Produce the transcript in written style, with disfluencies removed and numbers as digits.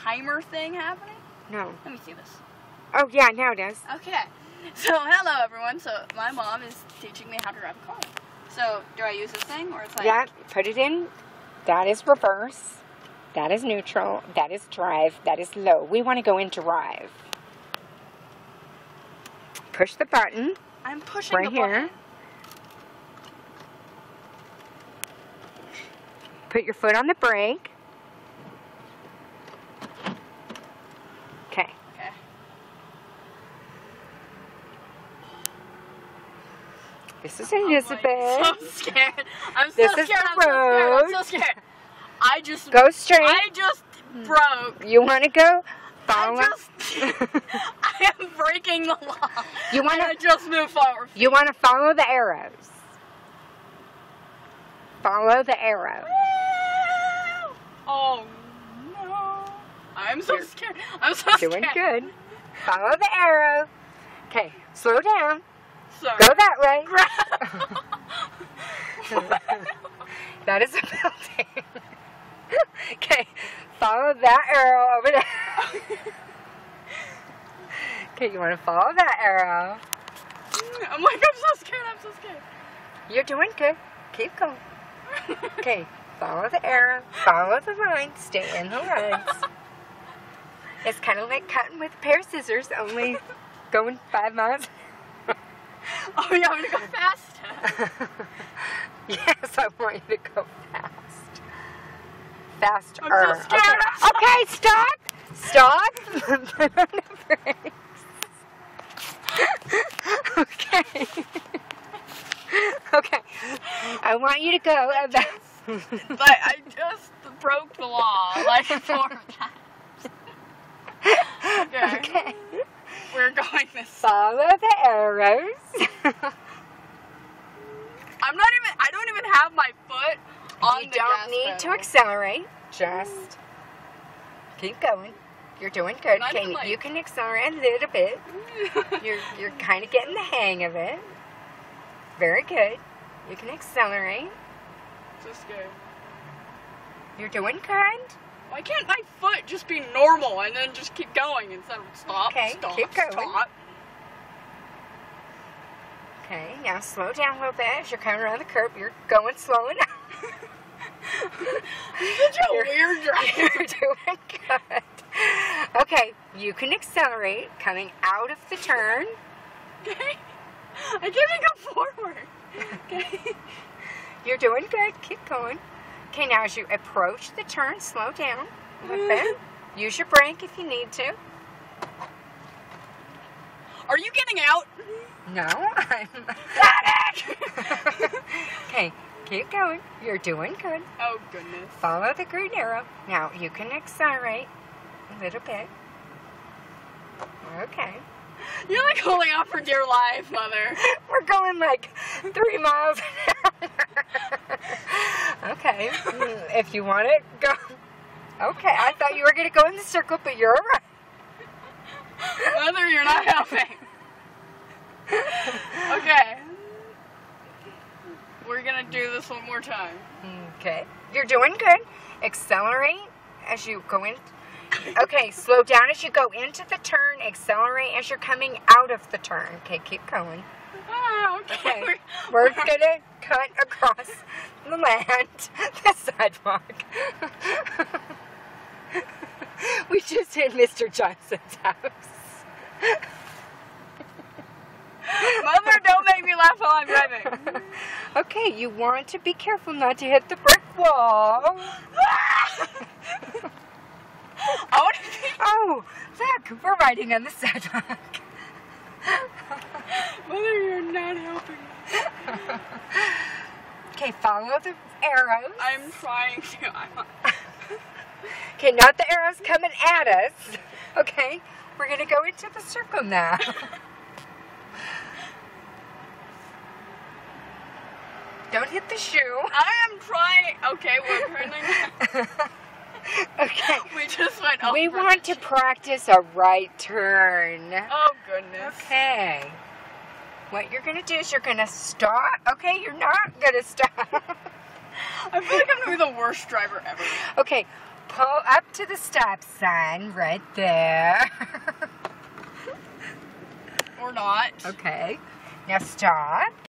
timer thing happening? No. Let me see this. Oh, yeah, now it does. Okay. So, hello everyone. So, my mom is teaching me how to drive a car. So, do I use this thing, or it's like... Yeah, put it in. That is reverse. That is neutral. That is drive. That is low. We want to go into drive. Push the button. I'm pushing right the here. button. Put your foot on the brake. Okay. Okay. This is Elizabeth. I'm so scared. I'm so This scared. is the I'm so scared. road. I'm so scared. I just... Go straight. I just broke. You want to go? Follow. I am breaking the law. You want I to just move forward. You want to follow the arrows. Follow the arrow. Oh no! I'm so scared. I'm so scared. Doing good. Follow the arrow. Okay, slow down. Sorry. Go that way. That is a building. Okay, follow that arrow over there. Okay, you want to follow that arrow. I'm so scared. I'm so scared. You're doing good. Keep going. Okay, follow the arrow. Follow the line. Stay in the lines. It's kind of like cutting with a pair of scissors, only going 5 miles. Oh, you want me to go fast? Yes, I want you to go fast. Faster. I'm so scared. Okay, stop. Stop. Put on the brakes. Okay. Okay. I want you to go about... But I just broke the law like 4 times. Okay. We're going this. Follow the arrows. I don't even have my foot on You the don't gas need to pedal. accelerate. Just keep going. You're doing good. Not Okay, even like- you can accelerate a little bit. You're kind of getting the hang of it. Very good. You can accelerate. So scared. You're doing good. Why can't my foot just be normal and then just keep going instead of stop, Okay, stop, keep going. stop? Okay, now slow down a little bit as you're coming around the curb. You're going slow enough. You're such a weird driver. You're doing good. Okay, you can accelerate coming out of the turn. Okay? I can't even go forward. Okay? You're doing good. Keep going. Okay, now as you approach the turn, slow down a little bit. Use your brake if you need to. Are you getting out? No, I'm... Okay, keep going. You're doing good. Oh, goodness. Follow the green arrow. Now, you can accelerate a little bit. Okay. You're like holding out for dear life, Mother. We're going like 3 miles an hour. Okay. If you want it, go. Okay, I thought you were going to go in the circle, but you're right. Mother, you're not helping. Okay. We're gonna do this one more time. Okay. You're doing good. Accelerate as you go in. Okay, slow down as you go into the turn. Accelerate as you're coming out of the turn. Okay, keep going. Oh, okay. Okay. We're gonna cut across the land, the sidewalk. We just hit Mr. Johnson's house. Mother, don't make me laugh while I'm driving. Okay, you want to be careful not to hit the brick wall. Oh, look, we're riding on the sidewalk. Mother, you're not helping me. Okay, follow the arrows. I'm trying to. Okay, not the arrows coming at us. Okay, we're going to go into the circle now. Don't hit the shoe. I am trying. Okay, we're turning. Okay. We just went over. We want to practice a right turn. Oh, goodness. Okay. What you're going to do is you're going to stop. Okay, you're not going to stop. I feel like I'm going to be the worst driver ever. Okay, pull up to the stop sign right there. Or not. Okay. Now stop.